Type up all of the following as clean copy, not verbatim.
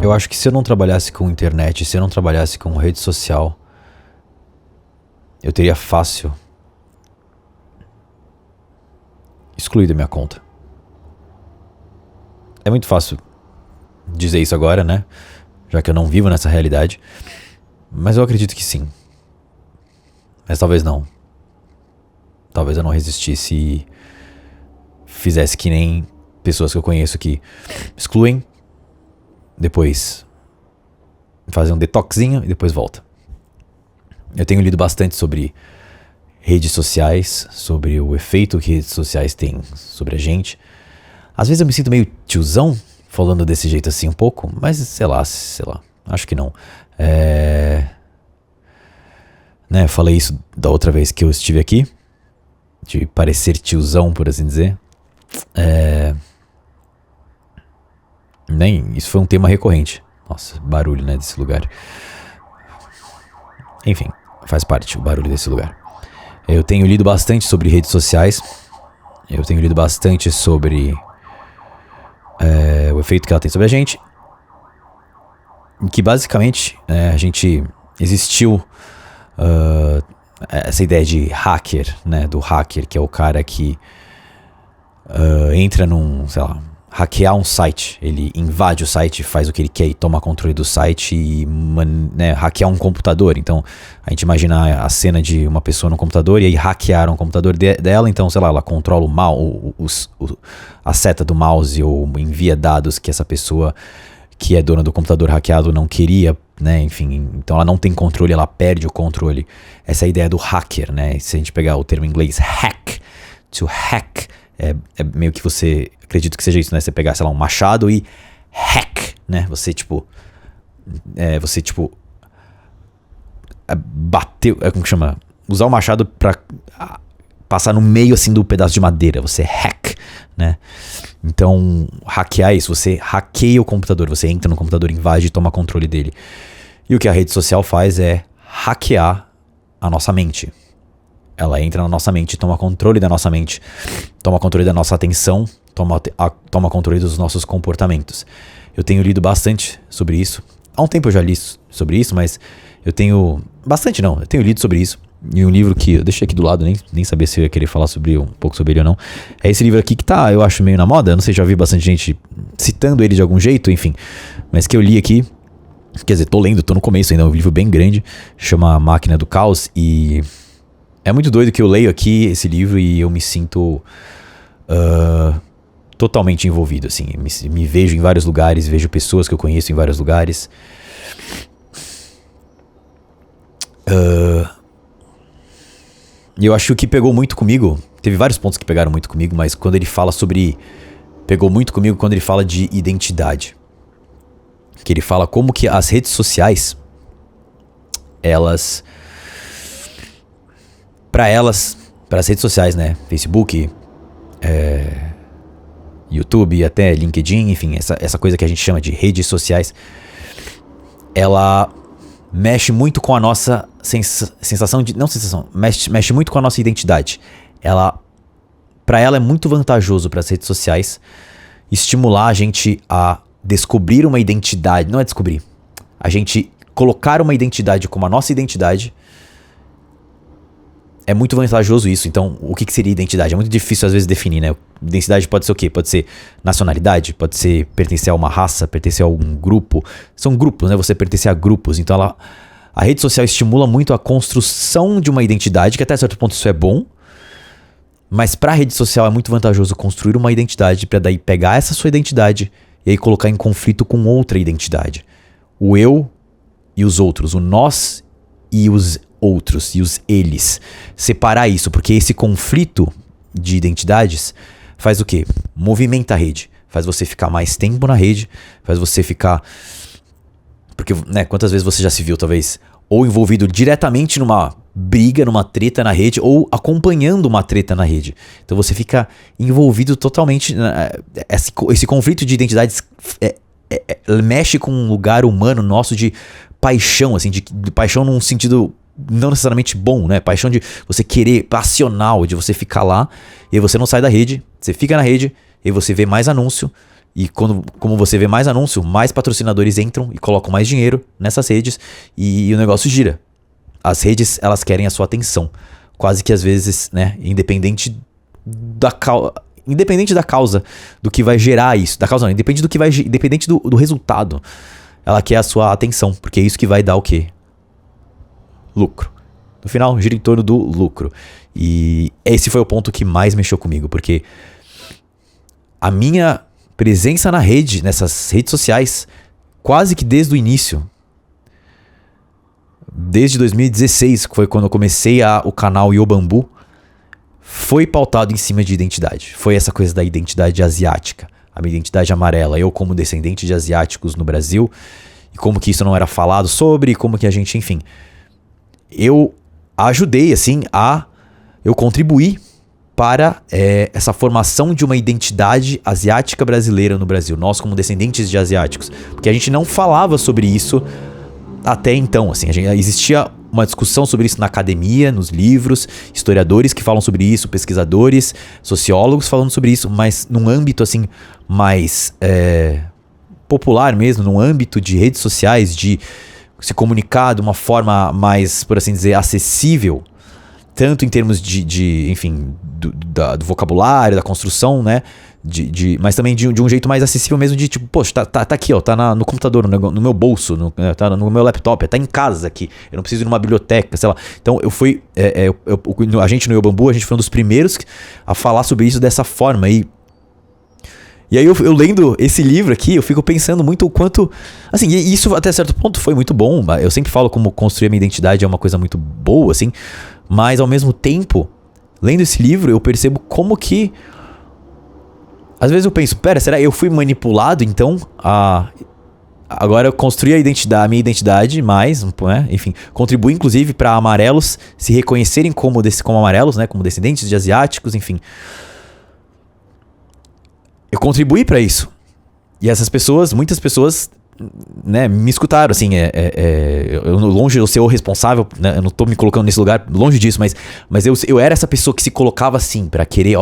Eu acho que se eu não trabalhasse com internet, se eu não trabalhasse com rede social, eu teria fácil excluído a minha conta. É muito fácil dizer isso agora, né? Já que eu não vivo nessa realidade. Mas eu acredito que sim. Mas talvez não. Talvez eu não resistisse e fizesse que nem pessoas que eu conheço que excluem, depois fazem um detoxinho e depois volta. Eu tenho lido bastante sobre redes sociais, sobre o efeito que redes sociais têm sobre a gente. Às vezes eu me sinto meio tiozão falando desse jeito assim um pouco, mas sei lá, acho que não. Né, falei isso da outra vez que eu estive aqui, de parecer tiozão, por assim dizer. Isso foi um tema recorrente. Nossa, barulho, né, desse lugar. Enfim, faz parte o barulho desse lugar. Eu tenho lido bastante sobre redes sociais. Eu tenho lido bastante sobre o efeito que ela tem sobre a gente. Que basicamente a gente existiu essa ideia de hacker, né? Do hacker, que é o cara que entra hackear um site. Ele invade o site, faz o que ele quer e toma controle do site e hackear um computador. Então, a gente imagina a cena de uma pessoa no computador e aí hackearam o computador dela. Então, ela controla a seta do mouse ou envia dados que essa pessoa que é dona do computador hackeado não queria, né? Enfim, então ela não tem controle, ela perde o controle. Essa é a ideia do hacker, né? Se a gente pegar o termo em inglês hack, to hack, é meio que você, acredito que seja isso, né? Você pegar, um machado e hack, né? Você bateu, como que chama? Usar o machado pra passar no meio assim do pedaço de madeira, você hack, né? Então, hackear é isso, você hackeia o computador, você entra no computador, invade e toma controle dele. E o que a rede social faz é hackear a nossa mente. Ela entra na nossa mente, toma controle da nossa mente, toma controle da nossa atenção, toma controle dos nossos comportamentos. Eu tenho lido bastante sobre isso. Há um tempo eu já li sobre isso, mas eu tenho lido sobre isso. E um livro que eu deixei aqui do lado, nem sabia se eu ia querer falar um pouco sobre ele ou não. É esse livro aqui que tá, eu acho, meio na moda. Não sei, já vi bastante gente citando ele de algum jeito, enfim. Mas que eu li aqui. Quer dizer, tô no começo ainda, é um livro bem grande. Chama A Máquina do Caos. E é muito doido que eu leio aqui esse livro e eu me sinto totalmente envolvido, assim. Me vejo em vários lugares, vejo pessoas que eu conheço em vários lugares. E eu acho que pegou muito comigo. Teve vários pontos que pegaram muito comigo, mas quando ele fala pegou muito comigo quando ele fala de identidade. Que ele fala como que as redes sociais, para as redes sociais, né? Facebook, YouTube, até LinkedIn, enfim, essa coisa que a gente chama de redes sociais, ela mexe muito com a nossa mexe muito com a nossa identidade. Para ela é muito vantajoso, para as redes sociais, estimular a gente a descobrir uma identidade, não é descobrir, a gente colocar uma identidade como a nossa identidade. É muito vantajoso isso. Então, o que seria identidade? É muito difícil às vezes definir, né? Identidade pode ser o quê? Pode ser nacionalidade, pode ser pertencer a uma raça, pertencer a algum grupo. São grupos, né? Você pertencer a grupos. Então, a rede social estimula muito a construção de uma identidade, que até certo ponto isso é bom. Mas para a rede social é muito vantajoso construir uma identidade para daí pegar essa sua identidade e aí colocar em conflito com outra identidade. O eu e os outros, o nós e os outros e os eles. Separar isso, porque esse conflito de identidades faz o quê? Movimenta a rede, faz você ficar mais tempo na rede, faz você ficar... Porque, né, quantas vezes você já se viu, talvez, ou envolvido diretamente numa briga, numa treta na rede, ou acompanhando uma treta na rede. Então você fica envolvido totalmente... Esse conflito de identidades mexe com um lugar humano nosso de paixão, assim, de paixão num sentido não necessariamente bom, né? Paixão de você querer, passional, de você ficar lá e você não sai da rede, você fica na rede e você vê mais anúncio E como você vê mais anúncio, mais patrocinadores entram e colocam mais dinheiro nessas redes e o negócio gira. As redes, elas querem a sua atenção. Quase que às vezes, né, independente da causa do que vai gerar isso. Da causa não, independente do resultado. Ela quer a sua atenção, porque é isso que vai dar o quê? Lucro. No final, gira em torno do lucro. E esse foi o ponto que mais mexeu comigo, porque a minha presença na rede, nessas redes sociais, quase que desde o início, desde 2016, que foi quando eu comecei o canal Yobambu, foi pautado em cima de identidade. Foi essa coisa da identidade asiática, a minha identidade amarela. Eu como descendente de asiáticos no Brasil, e como que isso não era falado sobre, e como que a gente, enfim... Eu ajudei, assim, eu contribuí para essa formação de uma identidade asiática brasileira no Brasil. Nós como descendentes de asiáticos. Porque a gente não falava sobre isso até então, assim. Existia uma discussão sobre isso na academia, nos livros, historiadores que falam sobre isso, pesquisadores, sociólogos falando sobre isso, mas num âmbito, assim, mais popular mesmo, num âmbito de redes sociais, de se comunicar de uma forma mais, por assim dizer, acessível, tanto em termos enfim, do vocabulário, da construção, né, mas também de um jeito mais acessível mesmo, de tipo, poxa, tá aqui, ó, tá no computador, no meu bolso, tá no meu laptop, tá em casa aqui, eu não preciso ir numa biblioteca, sei lá. Então eu fui, a gente no Yobambu, a gente foi um dos primeiros a falar sobre isso dessa forma, e aí eu lendo esse livro aqui, eu fico pensando muito o quanto... Assim, e isso até certo ponto foi muito bom. Eu sempre falo como construir a minha identidade é uma coisa muito boa, assim. Mas ao mesmo tempo, lendo esse livro, eu percebo como que... Às vezes eu penso, pera, será que eu fui manipulado, então? Agora eu construí a minha identidade mais, né? Enfim, contribuí inclusive para amarelos se reconhecerem como amarelos, né? Como descendentes de asiáticos, enfim... Eu contribuí pra isso. E muitas pessoas, né, me escutaram, assim, longe de eu ser o responsável, né, eu não tô me colocando nesse lugar, longe disso, mas eu era essa pessoa que se colocava assim, pra querer,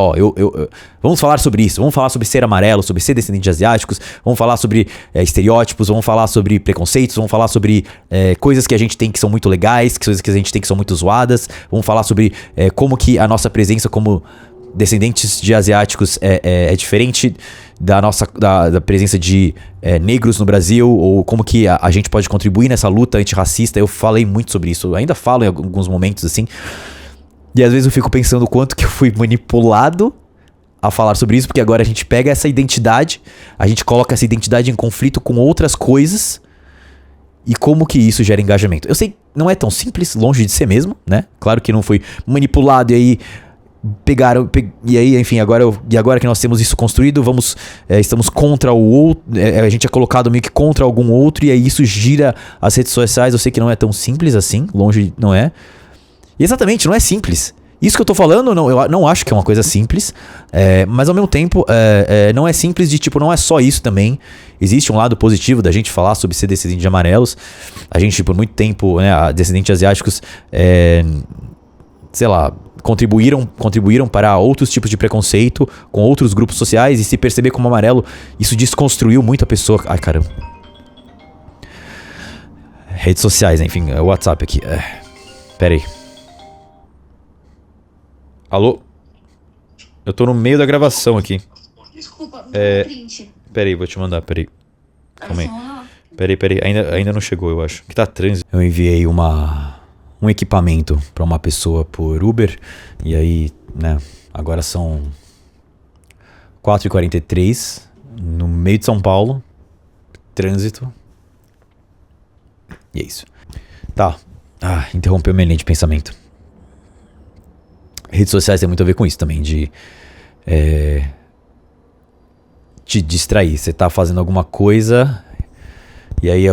vamos falar sobre isso, vamos falar sobre ser amarelo, sobre ser descendente de asiáticos, vamos falar sobre estereótipos, vamos falar sobre preconceitos, vamos falar sobre coisas que a gente tem que são muito legais, coisas que a gente tem que são muito zoadas, vamos falar sobre como que a nossa presença como descendentes de asiáticos é diferente da presença de negros no Brasil, ou como que a gente pode contribuir nessa luta antirracista. Eu falei muito sobre isso, eu ainda falo em alguns momentos assim, e às vezes eu fico pensando o quanto que eu fui manipulado a falar sobre isso, porque agora a gente pega essa identidade, a gente coloca essa identidade em conflito com outras coisas, e como que isso gera engajamento. Eu sei, não é tão simples, longe de ser mesmo, né? Claro que não foi manipulado e aí e aí, enfim, agora que nós temos isso construído, estamos contra o outro, a gente é colocado meio que contra algum outro, e aí isso gira as redes sociais. Eu sei que não é tão simples assim, longe não é. E exatamente, não é simples. Isso que eu tô falando, eu não acho que é uma coisa simples, mas ao mesmo tempo, não é simples de tipo, não é só isso também. Existe um lado positivo da gente falar sobre ser descendente de amarelos. A gente, por muito tempo, né, descendentes asiáticos, sei lá, contribuíram para outros tipos de preconceito com outros grupos sociais, e se perceber como amarelo, isso desconstruiu muito a pessoa. Ai, caramba. Redes sociais, enfim, o WhatsApp aqui. Pera aí. Alô? Eu tô no meio da gravação aqui. Desculpa, print. Pera aí, vou te mandar, pera aí. Calma aí. Pera aí, ainda não chegou, eu acho. Que tá trânsito. Eu enviei um equipamento para uma pessoa por Uber, e aí, né, agora são 4h43, no meio de São Paulo, trânsito, e é isso. Tá, interrompeu minha linha de pensamento. Redes sociais tem muito a ver com isso também, de te distrair. Você tá fazendo alguma coisa, e aí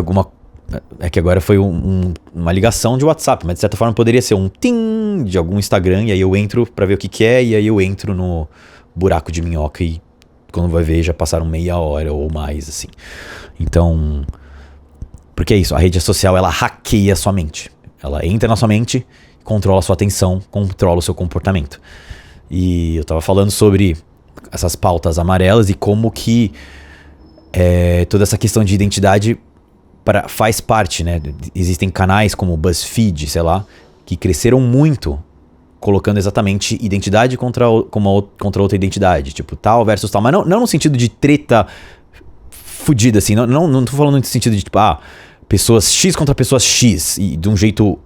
é que agora foi uma ligação de WhatsApp, mas de certa forma poderia ser um tim de algum Instagram, e aí eu entro pra ver o que é, e aí eu entro no buraco de minhoca, e quando vai ver já passaram meia hora ou mais, assim. Então, porque é isso, a rede social, ela hackeia a sua mente. Ela entra na sua mente, controla a sua atenção, controla o seu comportamento. E eu tava falando sobre essas pautas amarelas e como que toda essa questão de identidade faz parte, né? Existem canais como o BuzzFeed, sei lá, que cresceram muito colocando exatamente identidade contra outra identidade. Tipo, tal versus tal. Mas não no sentido de treta fudida, assim. Não tô falando no sentido de, tipo, pessoas X contra pessoas X. E de um jeito...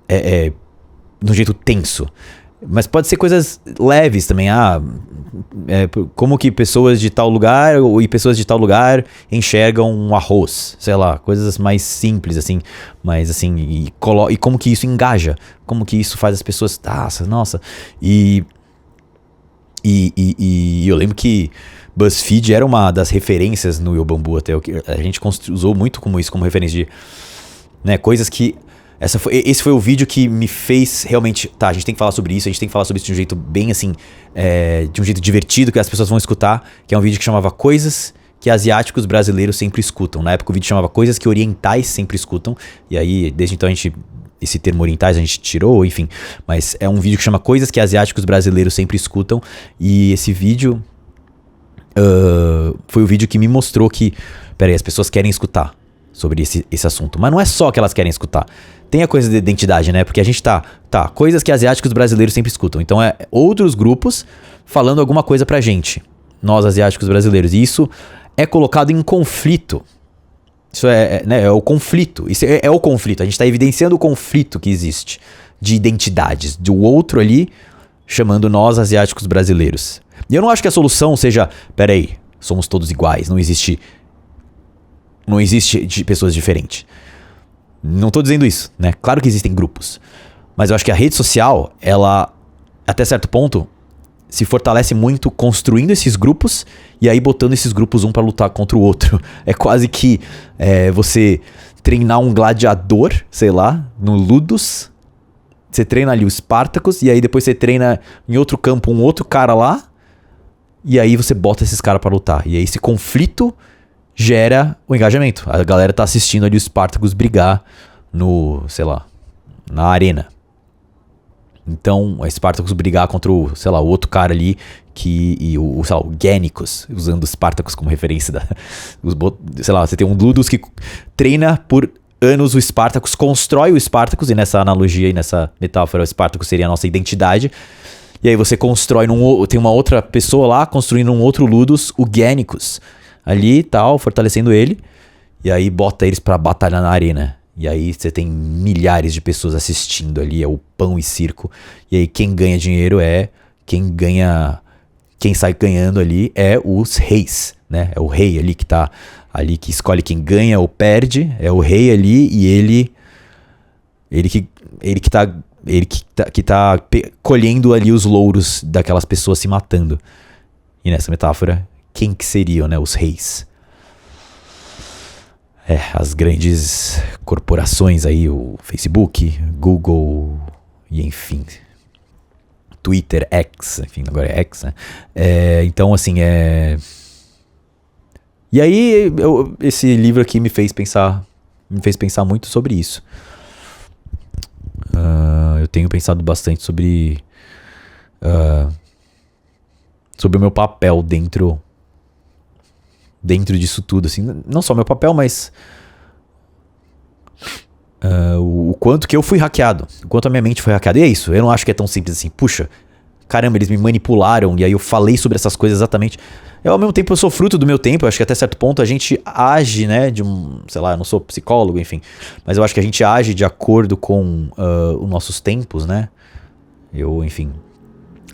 de um jeito tenso. Mas pode ser coisas leves também. Como que pessoas de tal lugar e pessoas de tal lugar enxergam um arroz. Sei lá, coisas mais simples, assim. Mas assim, e como que isso engaja. Como que isso faz as pessoas... Nossa. E eu lembro que BuzzFeed era uma das referências no Eu Bambu até. A gente usou muito como isso, como referência de... Né, coisas que... Esse foi o vídeo que me fez realmente... a gente tem que falar sobre isso, a gente tem que falar sobre isso de um jeito bem assim... de um jeito divertido, que as pessoas vão escutar. Que é um vídeo que chamava Coisas que asiáticos brasileiros sempre escutam. Na época o vídeo chamava Coisas que orientais sempre escutam. E aí, desde então esse termo orientais a gente tirou, enfim. Mas é um vídeo que chama Coisas que asiáticos brasileiros sempre escutam. E esse vídeo... foi o vídeo que me mostrou que... Peraí, as pessoas querem escutar sobre esse assunto. Mas não é só que elas querem escutar. Tem a coisa de identidade, né? Porque a gente coisas que asiáticos brasileiros sempre escutam. Então é outros grupos falando alguma coisa pra gente. Nós, asiáticos brasileiros. E isso é colocado em conflito. Isso é o conflito. Isso é o conflito. A gente tá evidenciando o conflito que existe de identidades. Do outro ali chamando nós, asiáticos brasileiros. E eu não acho que a solução seja... Peraí, somos todos iguais. Não existe de pessoas diferentes. Não tô dizendo isso, né? Claro que existem grupos. Mas eu acho que a rede social, ela, até certo ponto, se fortalece muito construindo esses grupos e aí botando esses grupos um pra lutar contra o outro. É quase que você treinar um gladiador, sei lá, no Ludus. Você treina ali o Spartacus e aí depois você treina em outro campo um outro cara lá. E aí você bota esses caras pra lutar. E aí esse conflito... gera o engajamento. A galera tá assistindo ali o Spartacus brigar na arena. Então, o Spartacus brigar contra o outro cara ali, o Génicos, usando o Spartacus como referência você tem um Ludus que treina por anos o Spartacus, constrói o Spartacus, e nessa analogia e nessa metáfora, o Spartacus seria a nossa identidade. E aí você constrói, tem uma outra pessoa lá construindo um outro Ludus, o Génicos, ali e tal, fortalecendo ele. E aí bota eles pra batalhar na arena. E aí você tem milhares de pessoas assistindo ali, é o pão e circo. E aí quem ganha dinheiro quem sai ganhando ali é os reis, né? É o rei ali que tá ali, que escolhe quem ganha ou perde. É o rei ali e ele que tá colhendo ali os louros daquelas pessoas se matando. E nessa metáfora, quem que seriam, né, os reis? As grandes corporações aí, o Facebook, Google e enfim, Twitter, X, enfim, agora é X, né? Então, assim, E aí, esse livro aqui me fez pensar muito sobre isso. Eu tenho pensado bastante sobre o meu papel dentro disso tudo, assim, não só meu papel, mas o quanto que eu fui hackeado, o quanto a minha mente foi hackeada. E é isso, eu não acho que é tão simples assim, puxa, caramba, eles me manipularam e aí eu falei sobre essas coisas exatamente. Ao mesmo tempo eu sou fruto do meu tempo, eu acho que até certo ponto a gente age, né, sei lá, eu não sou psicólogo, enfim, mas eu acho que a gente age de acordo com os nossos tempos, né, enfim,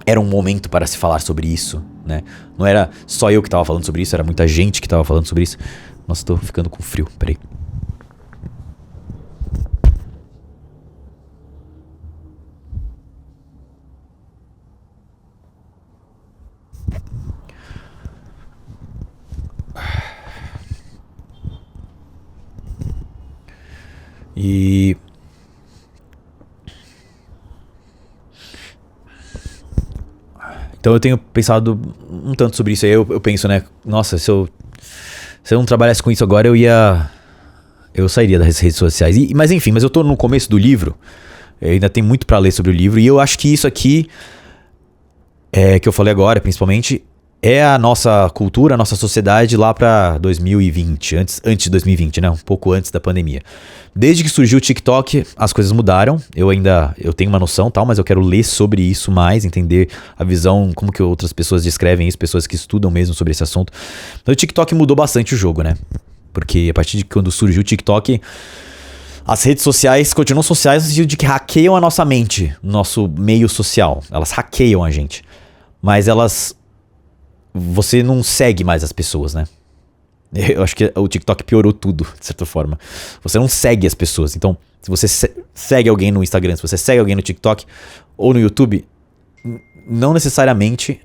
era um momento para se falar sobre isso, né, não era só eu que tava falando sobre isso, era muita gente que tava falando sobre isso. Nossa, tô ficando com frio, peraí. Então eu tenho pensado um tanto sobre isso aí. Eu penso, né? Nossa, se eu não trabalhasse com isso agora, eu sairia das redes sociais. Mas enfim, eu tô no começo do livro. Eu ainda tem muito pra ler sobre o livro. E eu acho que isso aqui, que eu falei agora, principalmente, é a nossa cultura, a nossa sociedade lá pra 2020, antes de 2020, né? Um pouco antes da pandemia. Desde que surgiu o TikTok, as coisas mudaram. Eu tenho uma noção, tal, mas eu quero ler sobre isso mais, entender a visão, como que outras pessoas descrevem isso, pessoas que estudam mesmo sobre esse assunto. Então o TikTok mudou bastante o jogo, né? Porque a partir de quando surgiu o TikTok, as redes sociais continuam sociais no sentido de que hackeiam a nossa mente, nosso meio social. Elas hackeiam a gente. Mas você não segue mais as pessoas, né? Eu acho que o TikTok piorou tudo, de certa forma. Você não segue as pessoas. Então, se você segue alguém no Instagram, se você segue alguém no TikTok ou no YouTube, não necessariamente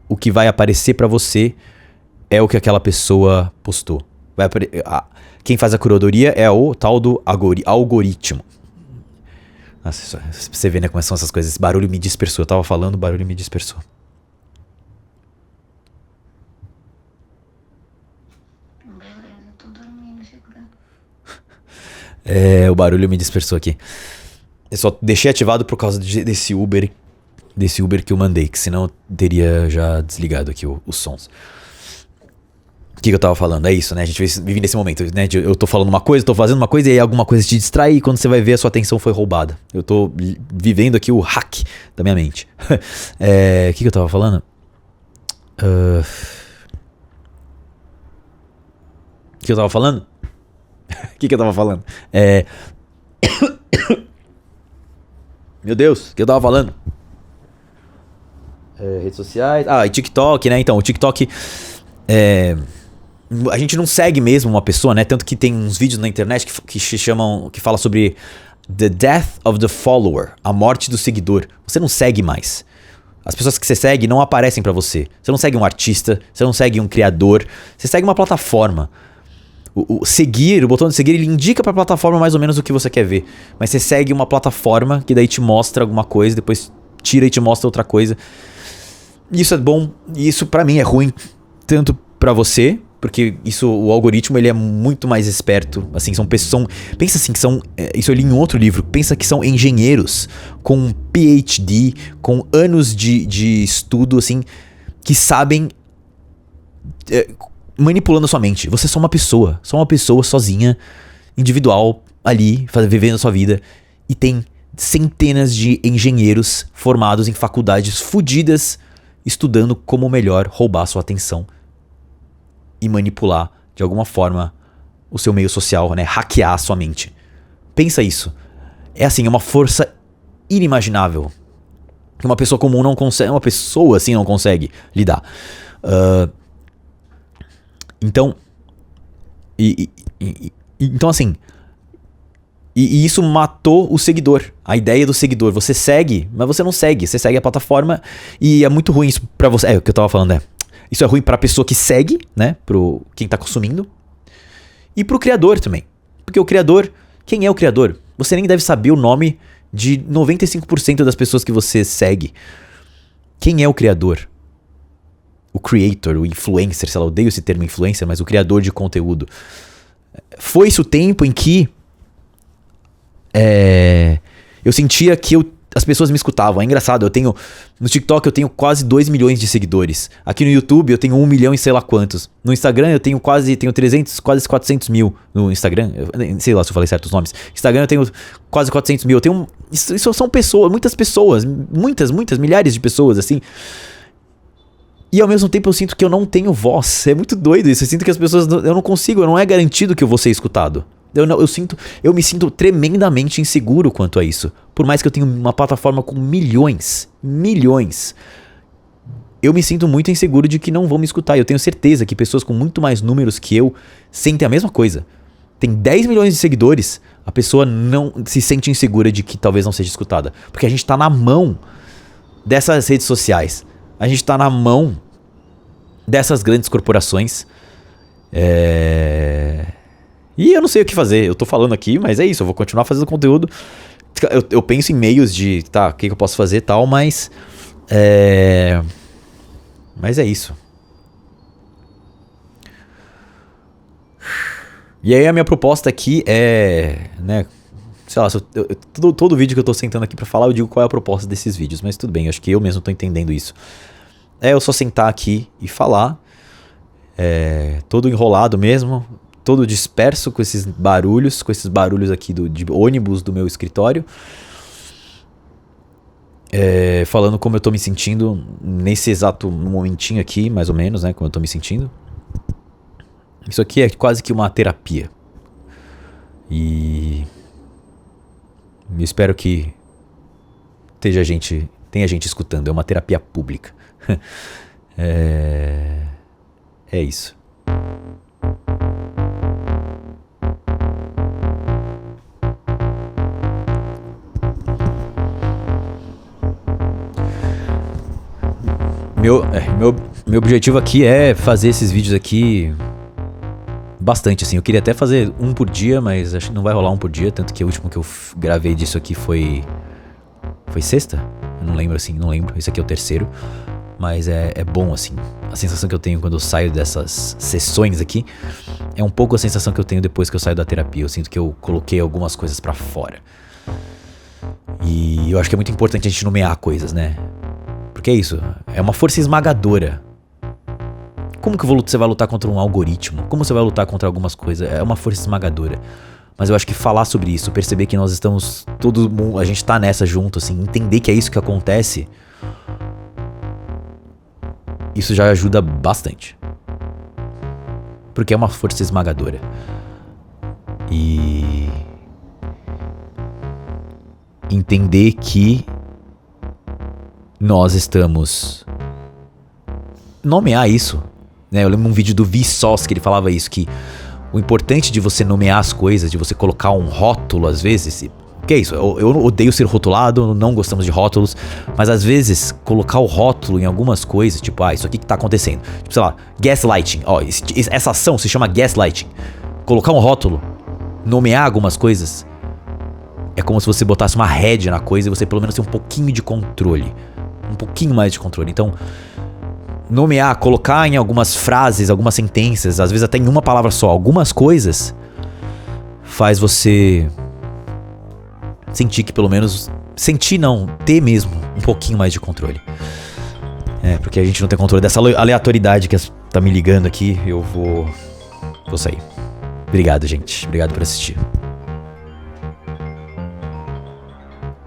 o que vai aparecer pra você é o que aquela pessoa postou. Quem faz a curadoria é o tal do algoritmo. Nossa, você vê, né, como são essas coisas. Esse barulho me dispersou. Eu tava falando, o barulho me dispersou. Beleza, tô dormindo, segura. O barulho me dispersou aqui. Eu só deixei ativado por causa desse Uber que eu mandei, que senão eu teria já desligado aqui os sons. O que eu tava falando? É isso, né? A gente vive nesse momento, né? Eu tô falando uma coisa, tô fazendo uma coisa e aí alguma coisa te distrai e quando você vai ver a sua atenção foi roubada. Eu tô vivendo aqui o hack da minha mente. O que eu tava falando? O que eu tava falando? O que eu tava falando? Meu Deus, o que eu tava falando? Redes sociais. Ah, e TikTok, né? Então, o TikTok a gente não segue mesmo uma pessoa, né? Tanto que tem uns vídeos na internet que fala sobre the death of the follower, a morte do seguidor. Você não segue mais. As pessoas que você segue não aparecem pra você. Você não segue um artista, você não segue um criador, você segue uma plataforma. O botão de seguir, ele indica pra plataforma mais ou menos o que você quer ver. Mas você segue uma plataforma que daí te mostra alguma coisa, depois tira e te mostra outra coisa. Isso é bom, e isso pra mim é ruim, tanto pra você, porque o algoritmo ele é muito mais esperto. Assim, pensa assim que são, isso eu li em outro livro, pensa que são engenheiros com PhD, com anos de estudo, assim, que sabem manipulando a sua mente. Você é só uma pessoa sozinha, individual, ali, vivendo a sua vida, e tem centenas de engenheiros formados em faculdades fodidas, estudando como melhor roubar a sua atenção e manipular, de alguma forma, o seu meio social, né? Hackear a sua mente. Pensa isso. É assim, é uma força inimaginável. Que uma pessoa comum não consegue, uma pessoa assim não consegue lidar. Então, então assim, e isso matou o seguidor, a ideia do seguidor. Você segue, mas você não segue, você segue a plataforma e é muito ruim isso pra você. O que eu tava falando isso é ruim pra pessoa que segue, né, pro quem tá consumindo, e pro criador também. Porque o criador, quem é o criador? Você nem deve saber o nome de 95% das pessoas que você segue. Quem é o criador? O creator, o influencer, sei lá, eu odeio esse termo influencer, mas o criador de conteúdo. Foi-se o tempo em que eu sentia que as pessoas me escutavam. É engraçado, no TikTok eu tenho quase 2 milhões de seguidores. Aqui no YouTube eu tenho 1 milhão e sei lá quantos. No Instagram eu tenho 300, quase 400 mil no Instagram. Sei lá se eu falei certos nomes. Instagram eu tenho quase 400 mil. Isso são pessoas, muitas pessoas. Muitas, milhares de pessoas, assim. E ao mesmo tempo eu sinto que eu não tenho voz. É muito doido isso. Eu sinto que as pessoas... Eu não consigo, não é garantido que eu vou ser escutado. Eu me sinto tremendamente inseguro quanto a isso. Por mais que eu tenha uma plataforma com milhões. Eu me sinto muito inseguro de que não vão me escutar. Eu tenho certeza que pessoas com muito mais números que eu sentem a mesma coisa. Tem 10 milhões de seguidores, a pessoa não se sente insegura de que talvez não seja escutada. Porque a gente tá na mão dessas redes sociais. A gente tá na mão dessas grandes corporações. E eu não sei o que fazer. Eu tô falando aqui, mas é isso. Eu vou continuar fazendo conteúdo. Eu penso em meios de... Tá, o que eu posso fazer e tal, mas... Mas é isso. E aí a minha proposta aqui né... Sei lá, todo vídeo que eu tô sentando aqui pra falar, eu digo qual é a proposta desses vídeos. Mas tudo bem, eu acho que eu mesmo tô entendendo isso. é eu só sentar aqui e falar, todo enrolado mesmo, todo disperso com esses barulhos aqui de ônibus do meu escritório, falando como eu tô me sentindo nesse exato momentinho aqui, mais ou menos, né, como eu tô me sentindo. Isso aqui é quase que uma terapia. E eu espero que tenha gente escutando. É uma terapia pública. É isso. Meu objetivo aqui é fazer esses vídeos aqui bastante, assim. Eu queria até fazer um por dia, mas acho que não vai rolar um por dia. Tanto que o último que eu gravei disso aqui foi sexta? Eu não lembro, assim, não lembro. Esse aqui é o terceiro. Mas é bom, assim. A sensação que eu tenho quando eu saio dessas sessões aqui é um pouco a sensação que eu tenho depois que eu saio da terapia. Eu sinto que eu coloquei algumas coisas pra fora. E eu acho que é muito importante a gente nomear coisas, né? Porque é isso, é uma força esmagadora. Como que você vai lutar contra um algoritmo? Como você vai lutar contra algumas coisas? É uma força esmagadora. Mas eu acho que falar sobre isso, perceber que nós estamos, todo mundo, a gente tá nessa junto, assim, entender que é isso que acontece, isso já ajuda bastante. Porque é uma força esmagadora. E entender que nós estamos... Nomear isso, né? Eu lembro um vídeo do Vsauce que ele falava isso, que o importante de você nomear as coisas, de você colocar um rótulo às vezes... Que é isso, eu odeio ser rotulado, não gostamos de rótulos, mas às vezes colocar o rótulo em algumas coisas, tipo, isso aqui que tá acontecendo. Tipo, sei lá, gaslighting, essa ação se chama gaslighting. Colocar um rótulo, nomear algumas coisas, é como se você botasse uma rédea na coisa e você pelo menos tem um pouquinho de controle. Um pouquinho mais de controle. Então, nomear, colocar em algumas frases, algumas sentenças, às vezes até em uma palavra só, algumas coisas, faz você sentir que pelo menos... Sentir não, ter mesmo um pouquinho mais de controle. Porque a gente não tem controle dessa aleatoriedade que tá me ligando aqui. Eu vou sair. Obrigado, gente. Obrigado por assistir.